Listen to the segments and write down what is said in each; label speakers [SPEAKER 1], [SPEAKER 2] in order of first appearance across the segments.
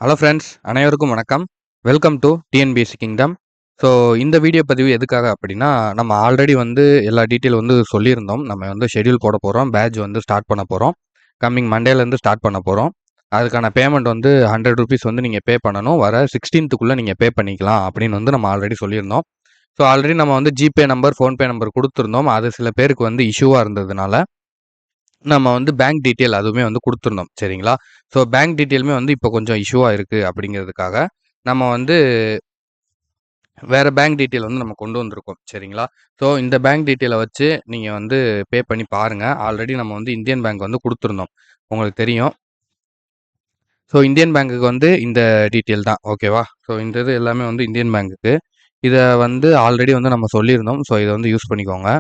[SPEAKER 1] Hello friends, அனைவருக்கும் வணக்கம். Welcome to TNPSC kingdom. So இந்த வீடியோ பதிவு எதுக்காக அப்படின்னா, நம்ம ஆல்ரெடி வந்து எல்லா டீட்டெயில் வந்து சொல்லியிருந்தோம். நம்ம வந்து ஷெட்யூல் போட போகிறோம், பேட்ச் வந்து ஸ்டார்ட் பண்ண போகிறோம். கம்மிங் மண்டேலேருந்து ஸ்டார்ட் பண்ண போகிறோம். அதுக்கான பேமெண்ட் வந்து ₹100 வந்து நீங்கள் பே பண்ணணும். வர 16க்குள்ளே நீங்கள் பே பண்ணிக்கலாம் அப்படின்னு வந்து நம்ம ஆல்ரெடி சொல்லியிருந்தோம். ஸோ ஆல்ரெடி நம்ம வந்து ஜிபே நம்பர், ஃபோன்பே நம்பர் கொடுத்துருந்தோம். அது சில பேருக்கு வந்து இஷ்யூவாக இருந்ததுனால நம்ம வந்து பேங்க் டீட்டெயில் அதுவுமே வந்து குடுத்துருந்தோம். சரிங்களா? ஸோ பேங்க் டீட்டெயிலுமே வந்து இப்போ கொஞ்சம் இஷ்யூவா இருக்கு அப்படிங்கிறதுக்காக, நம்ம வந்து வேற பேங்க் டீட்டெயில் வந்து நம்ம கொண்டு வந்திருக்கோம். சரிங்களா? ஸோ இந்த பேங்க் டீட்டெயில வச்சு நீங்க வந்து பே பண்ணி பாருங்க. ஆல்ரெடி நம்ம வந்து இந்தியன் பேங்க் வந்து குடுத்துருந்தோம். உங்களுக்கு தெரியும். ஸோ இந்தியன் பேங்க்குக்கு வந்து இந்த டீட்டெயில் தான். ஓகேவா? ஸோ இந்த இது எல்லாமே வந்து இந்தியன் பேங்க்குக்கு. இத வந்து ஆல்ரெடி வந்து நம்ம சொல்லியிருந்தோம். ஸோ இத வந்து யூஸ் பண்ணிக்கோங்க.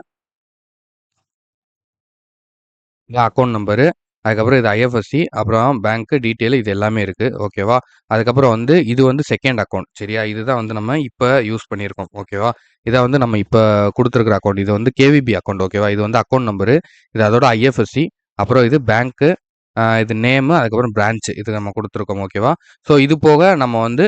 [SPEAKER 1] இது அக்கவுண்ட் நம்பரு. அதுக்கப்புறம் இது ஐஎஃப்எஸ்சி, அப்புறம் பேங்க் டீட்டெயில் இது எல்லாமே இருக்கு. ஓகேவா? அதுக்கப்புறம் வந்து இது வந்து செகண்ட் அக்கவுண்ட். சரியா? இதுதான் வந்து நம்ம இப்ப யூஸ் பண்ணியிருக்கோம். ஓகேவா? இத வந்து நம்ம இப்ப குடுத்துருக்கிற அக்கவுண்ட். இது வந்து கேவிபி அக்கவுண்ட். ஓகேவா? இது வந்து அக்கவுண்ட் நம்பரு. இது அதோட ஐஎஃப்எஸ்சி. அப்புறம் இது பேங்க்கு. இது நேமு, அதுக்கப்புறம் பிரான்ச். இது நம்ம குடுத்துருக்கோம். ஓகேவா? ஸோ இது போக நம்ம வந்து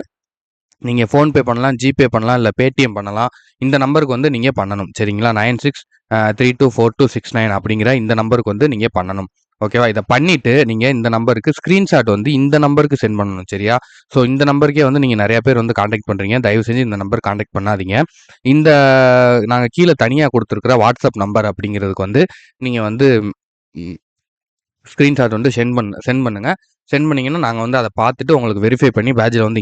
[SPEAKER 1] நீங்க ஃபோன்பே பண்ணலாம், ஜிபே பண்ணலாம், இல்ல பேடிஎம் பண்ணலாம். இந்த நம்பருக்கு வந்து நீங்க பண்ணணும். சரிங்களா? 96324269 அப்படிங்கிற இந்த நம்பருக்கு வந்து நீங்க பண்ணணும். ஓகேவா? இத பண்ணிட்டு நீங்க இந்த நம்பருக்கு ஸ்கிரீன்ஷாட் வந்து இந்த நம்பருக்கு சென்ட் பண்ணணும். சரியா? ஸோ இந்த நம்பருக்கே வந்து நீங்க நெறைய பேர் வந்து கான்டாக்ட் பண்றீங்க. தயவு செஞ்சு இந்த நம்பர் கான்டாக்ட் பண்ணாதீங்க. இந்த நாங்க கீழ தனியா குடுத்துருக்கிற வாட்ஸ்அப் நம்பர் அப்படிங்கிறதுக்கு வந்து நீங்க வந்து ம் ஸ்க்ரீன்ஷாட் வந்து சென்ட் பண்ணுங்க. சென்ட் பண்ணீங்கன்னா, நாங்க வந்து அத பார்த்துட்டு உங்களுக்கு வெரிஃபை பண்ணி பேட்ஜ்ல வந்து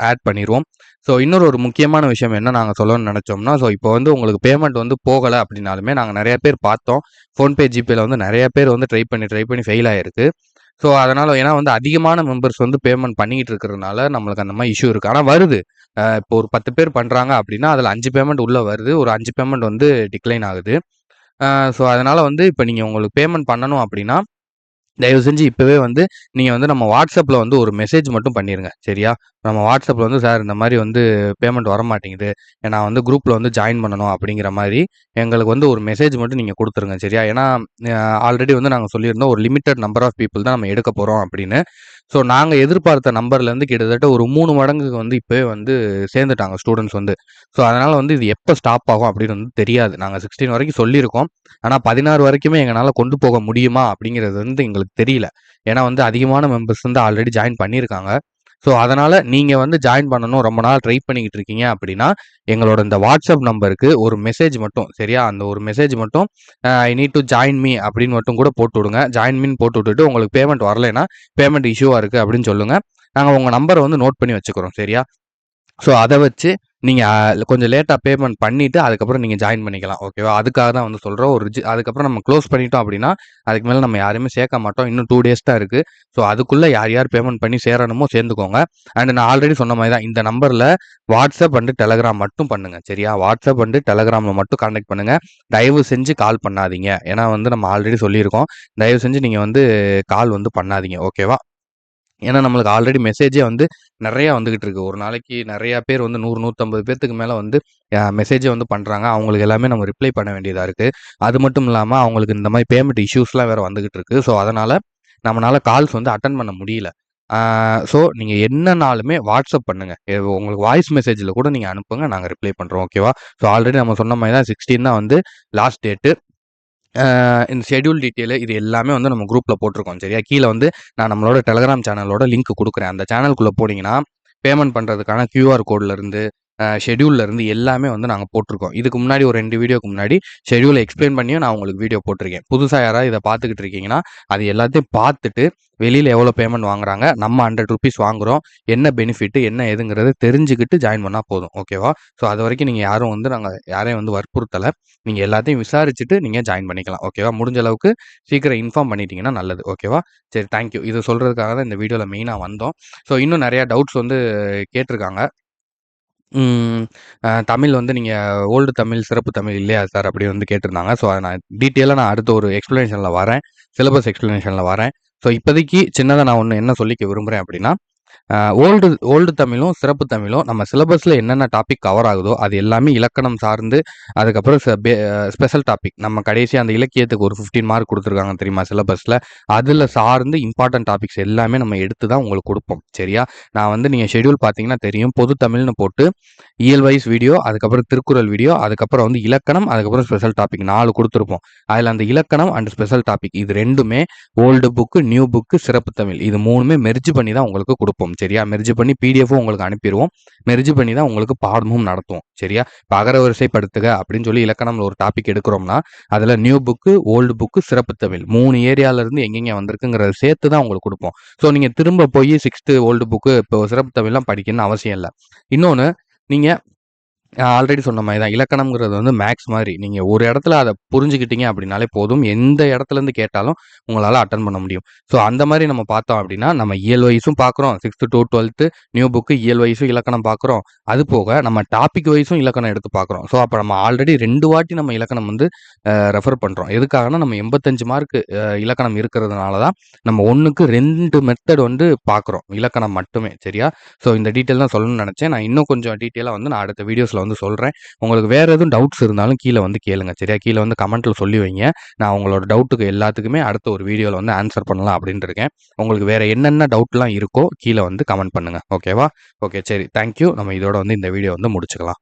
[SPEAKER 1] ஆட் பண்ணிருவோம். ஸோ இன்னொரு ஒரு முக்கியமான விஷயம் என்ன நாங்க சொல்லணும்னு நெனச்சோம்னா, ஸோ இப்போ வந்து உங்களுக்கு பேமெண்ட் வந்து போகல அப்டின்னாலுமே, நாங்க நெறைய பேர் பார்த்தோம். ஃபோன்பே, ஜிபேல வந்து நெறைய பேர் வந்து ட்ரை பண்ணி ஃபெயில் ஆயிருக்கு. ஸோ அதனால ஏன்னா வந்து அதிகமான மெம்பர்ஸ் வந்து பேமெண்ட் பண்ணிக்கிட்டு இருக்கிறதுனால, நம்மளுக்கு அந்த மாரி இஷ்யூ இருக்கு. ஆனா வருது. இப்போ ஒரு 10 பேர் பண்றாங்க அப்டின்னா, அதுல 5 பேமெண்ட் உள்ள வருது. ஒரு 5 பேமெண்ட் வந்து டிக்ளைன் ஆகுது. அ ஸோ அதனால வந்து இப்ப நீங்க உங்களுக்கு பேமெண்ட் பண்ணணும் அப்டின்னா தயவு செஞ்சு இப்பவே வந்து நீங்க வந்து நம்ம வாட்ஸ்அப்ல வந்து ஒரு மெசேஜ் மட்டும் பண்ணிருங்க. சரியா? நம்ம வாட்ஸ்அப்ல வந்து சார் இந்த மாரி வந்து பேமெண்ட் வரமாட்டேங்குது. நான் வந்து குரூப்ல வந்து ஜாயின் பண்ணணும் அப்படிங்கிற மாரி எங்களுக்கு வந்து ஒரு மெசேஜ் மட்டும் நீங்க குடுத்துருங்க. சரியா? ஏன்னா ஆல்ரெடி வந்து நாங்க சொல்லியிருந்தோம். ஒரு லிமிட்டட் நம்பர் ஆஃப் பீப்பிள் தான் நம்ம எடுக்க போறோம் அப்படின்னு. ஸோ நாங்க எதிர்பார்த்த நம்பர்லேருந்து கிட்டத்தட்ட ஒரு 3 மடங்குக்கு வந்து இப்பவே வந்து சேர்ந்துட்டாங்க ஸ்டூடண்ட்ஸ் வந்து. ஸோ அதனால வந்து இது எப்ப ஸ்டாப் ஆகும் அப்படின்னு வந்து தெரியாது. நாங்க 16 வரைக்கும் சொல்லியிருக்கோம். ஆனா 16 வரைக்குமே எங்கனால கொண்டு போக முடியுமா? அப்படிங்கிறது வந்து எங்களுக்கு தெரியல. ஏன்னா வந்து அதிகமான மெம்பர்ஸ் வந்து ஆல்ரெடி ஜாயின் பண்ணியிருக்காங்க. ஸோ அதனால நீங்க வந்து ஜாயின் பண்ணணும் ரொம்ப நாள் ட்ரை பண்ணிக்கிட்டு இருக்கீங்க அப்படின்னா, எங்களோட இந்த வாட்ஸ்அப் நம்பருக்கு ஒரு மெசேஜ் மட்டும் சரியா? அந்த ஒரு மெசேஜ் மட்டும் I need to join me அப்படின்னு மட்டும் கூட போட்டு விடுங்க. ஜாயின் மீன்னு போட்டு விட்டுட்டு உங்களுக்கு பேமெண்ட் வரலைன்னா, பேமெண்ட் இஷ்யூவா இருக்கு அப்படின்னு சொல்லுங்க. நாங்க உங்க நம்பர வந்து நோட் பண்ணி வச்சுக்கிறோம். சரியா? ஸோ அத வச்சு நீங்க கொஞ்சம் லேட்டா பேமெண்ட் பண்ணிட்டு, அதுக்கப்புறம் நீங்க ஜாயின் பண்ணிக்கலாம். ஓகேவா? அதுக்காக தான் வந்து சொல்றோம். அதுக்கப்புறம் நம்ம க்ளோஸ் பண்ணிட்டோம் அப்படின்னா, அதுக்கு மேல நம்ம யாரையுமே சேர்க்க மாட்டோம். இன்னும் 2 டேஸ் தான் இருக்கு. ஸோ அதுக்குள்ள யார் யார் பேமெண்ட் பண்ணி சேரணுமோ சேர்ந்துக்கோங்க. அண்ட் நான் ஆல்ரெடி சொன்ன மாரி தான். இந்த நம்பர்ல வாட்ஸ்அப் அண்ட் டெலகிராம் மட்டும் பண்ணுங்க. சரியா? வாட்ஸ்அப் அண்ட் டெலகிராம்ல மட்டும் கான்டாக்ட் பண்ணுங்க. தயவு செஞ்சு கால் பண்ணாதீங்க. ஏன்னா வந்து நம்ம ஆல்ரெடி சொல்லியிருக்கோம். தயவு செஞ்சு நீங்க வந்து கால் வந்து பண்ணாதீங்க. ஓகேவா? ஏன்னா, நம்மளுக்கு ஆல்ரெடி மெசேஜே வந்து நெறையா வந்துகிட்டு இருக்கு. ஒரு நாளைக்கு நெறையா பேர் வந்து 100, 150 பேத்துக்கு மேல வந்து மெசேஜே வந்து பண்றாங்க. அவங்களுக்கு எல்லாமே நம்ம ரிப்ளை பண்ண வேண்டியதா இருக்கு. அது மட்டும் இல்லாம, அவங்களுக்கு இந்த மாரி பேமெண்ட் இஷ்யூஸ்லாம் வேற வந்துகிட்டு இருக்கு. ஸோ, அதனால நம்மனால கால்ஸ் வந்து அட்டெண்ட் பண்ண முடியல. ஆ ஸோ, நீங்க என்னனாலுமே வாட்ஸ்அப் பண்ணுங்க. உங்களுக்கு வாய்ஸ் மெசேஜ்ல கூட நீங்க அனுப்புங்க. நாங்க ரிப்ளை பண்றோம். ஓகேவா? ஸோ, ஆல்ரெடி நம்ம சொன்ன மாரி தான் 16 தான் வந்து லாஸ்ட் டேட்டு. இந்த ஷெட்யூல் டீட்டெயிலு இது எல்லாமே வந்து நம்ம குரூப்ல போட்டிருக்கோம். சரியா? கீழ வந்து நான் நம்மளோட டெலகிராம் சேனலோட லிங்க் குடுக்குறேன். அந்த சேனலுக்குள்ள போனீங்கன்னா, பேமெண்ட் பண்றதுக்கான கியூஆர் கோட்லருந்து, ஷெட்யூல்லருந்து எல்லாமே வந்து நாங்க போட்டிருக்கோம். இதுக்கு முன்னாடி ஒரு 2 வீடியோக்கு முன்னாடி ஷெட்யூல எக்ஸ்பிளைன் பண்ணியும் நான் உங்களுக்கு வீடியோ போட்டிருக்கேன். புதுசா யாராவது இத பார்த்துக்கிட்டு இருக்கீங்கன்னா, அது எல்லாத்தையும் பார்த்துட்டு, வெளியில எவ்வளோ பேமெண்ட் வாங்குறாங்க, நம்ம ₹100 வாங்குறோம், என்ன பெனிஃபிட், என்ன ஏதுங்கிறத தெரிஞ்சுக்கிட்டு ஜாயின் பண்ணா போதும். ஓகேவா? ஸோ அதுவரைக்கும் நீங்க யாரும் வந்து நாங்க யாரையும் வந்து வற்புறுத்தல. நீங்க எல்லாத்தையும் விசாரிச்சுட்டு நீங்க ஜாயின் பண்ணிக்கலாம். ஓகேவா? முடிஞ்ச அளவுக்கு சீக்கிரம் இன்ஃபார்ம் பண்ணிட்டீங்கன்னா நல்லது. ஓகேவா? சரி தேங்க் யூ. இத சொல்றதுக்காக தான் இந்த வீடியோல மெயினா வந்தோம். ஸோ இன்னும் நெறைய டவுட்ஸ் வந்து கேட்டிருக்காங்க. ம். தமிழ் வந்து நீங்க ஓல்டு தமிழ், சிறப்பு தமிழ் இல்லையா சார்? அப்படி வந்து கேட்டிருந்தாங்க. ஸோ அத நான் அடுத்த ஒரு எக்ஸ்ப்ளனேஷன்ல வரேன். சிலபஸ் எக்ஸ்ப்ளனேஷன்ல வரேன். ஸோ இப்போதைக்கு சின்னதா நான் ஒண்ணு என்ன சொல்லிக்க விரும்புறேன் அப்படின்னா, ஓல்டு தமிழும், சிறப்பு தமிழும் நம்ம சிலபஸ்ல என்னென்ன டாபிக் கவர் ஆகுதோ, அது எல்லாமே இலக்கணம் சார்ந்து, அதுக்கப்புறம் ஸ்பெஷல் டாபிக். நம்ம கடைசியா அந்த இலக்கியத்துக்கு ஒரு 15 மார்க் குடுத்துருக்காங்க தெரியுமா சிலபஸ்ல? அதுல சார்ந்து இம்பார்ட்டன்ட் டாபிக்ஸ் எல்லாமே நம்ம எடுத்து தான் உங்களுக்கு குடுப்போம். சரியா? நான் வந்து நீங்க ஷெட்யூல் பார்த்தீங்கன்னா தெரியும். பொது தமிழ்னு போட்டு, இயல் வைஸ் வீடியோ, அதுக்கப்புறம் திருக்குறள் வீடியோ, அதுக்கப்புறம் வந்து இலக்கணம், அதுக்கப்புறம் ஸ்பெஷல் டாபிக் 4 குடுத்துருப்போம். அதுல அந்த இலக்கணம் அண்ட் ஸ்பெஷல் டாபிக் இது 2மே ஓல்டு புக்கு, நியூ புக்கு, சிறப்பு தமிழ் இது 3மே மெர்ஜ் பண்ணி தான் உங்களுக்கு குடுப்போம். சரியா? மெர்ஜ் பண்ணி பிடிஎஃப்பும் உங்களுக்கு அனுப்பிருவோம். மெர்ஜ் பண்ணி தான் உங்களுக்கு பாடமும் நடத்துவோம். சரியா? இப்ப அகரவரிசைப்படுத்துக அப்படின்னு சொல்லி இலக்கணம்ல ஒரு டாபிக் எடுக்கிறோம்னா, அதுல நியூ புக்கு, ஓல்டு புக்கு, சிறப்பு தமிழ் 3 ஏரியால இருந்து எங்கெங்க வந்திருக்குங்கிறத சேர்த்து தான் உங்களுக்கு குடுப்போம். ஸோ நீங்க திரும்ப போய் 6த் ஓல்டு புக்கு இப்போ சிறப்பு தமிழ்லாம் படிக்கணும்னு அவசியம் இல்ல. இன்னொன்னு நீங்க ஆல்ரெடி சொன்ன மாரி தான். இலக்கணம்ங்கிறது வந்து மேத்ஸ் மாரி. நீங்க ஒரு இடத்துல அத புரிஞ்சுக்கிட்டீங்க அப்படின்னாலே போதும். எந்த இடத்துலருந்து கேட்டாலும் உங்களால அட்டெண்ட் பண்ண முடியும். ஸோ அந்த மாரி நம்ம பார்த்தோம் அப்படின்னா, நம்ம இயல் வைஸும் பார்க்குறோம். 6த் டூ 12த் நியூ புக்கு இயல் வைஸும் இலக்கணம் பார்க்குறோம். அது போக நம்ம டாபிக் வைஸும் இலக்கணம் எடுத்து பார்க்குறோம். ஸோ அப்ப நம்ம ஆல்ரெடி 2 வாட்டி நம்ம இலக்கணம் வந்து ரெஃபர் பண்றோம். எதுக்காகன்னா நம்ம 85 மார்க் இலக்கணம் இருக்கிறதுனால தான் நம்ம 1க்கு 2 மெத்தட் வந்து பார்க்குறோம். இலக்கணம் மட்டுமே. சரியா? ஸோ இந்த டீட்டெயில் தான் சொல்லணும்னு நெனச்சேன். நான் இன்னும் கொஞ்சம் டீட்டெயிலா வந்து நான் அடுத்த வீடியோஸ்ல வந்து சொல்றேன். உங்களுக்கு வேற எதுவும் டவுட்ஸ் இருந்தாலும் கீழ வந்து கேளுங்க. சரியா? கீழ வந்து கமெண்ட்ல சொல்லி வைங்க. நான் உங்களோட டவுட்டுக்கு எல்லாத்துக்குமே அடுத்த ஒரு வீடியோல வந்து ஆன்சர் பண்ணலாம் அப்படின்னு இருக்கேன். உங்களுக்கு வேற என்னென்ன டவுட்லாம் இருக்கோ கீழ வந்து கமெண்ட் பண்ணுங்க. ஓகேவா? ஓகே சரி. Thank you. நம்ம இதோட வந்து இந்த வீடியோ வந்து முடிச்சுக்கலாம்.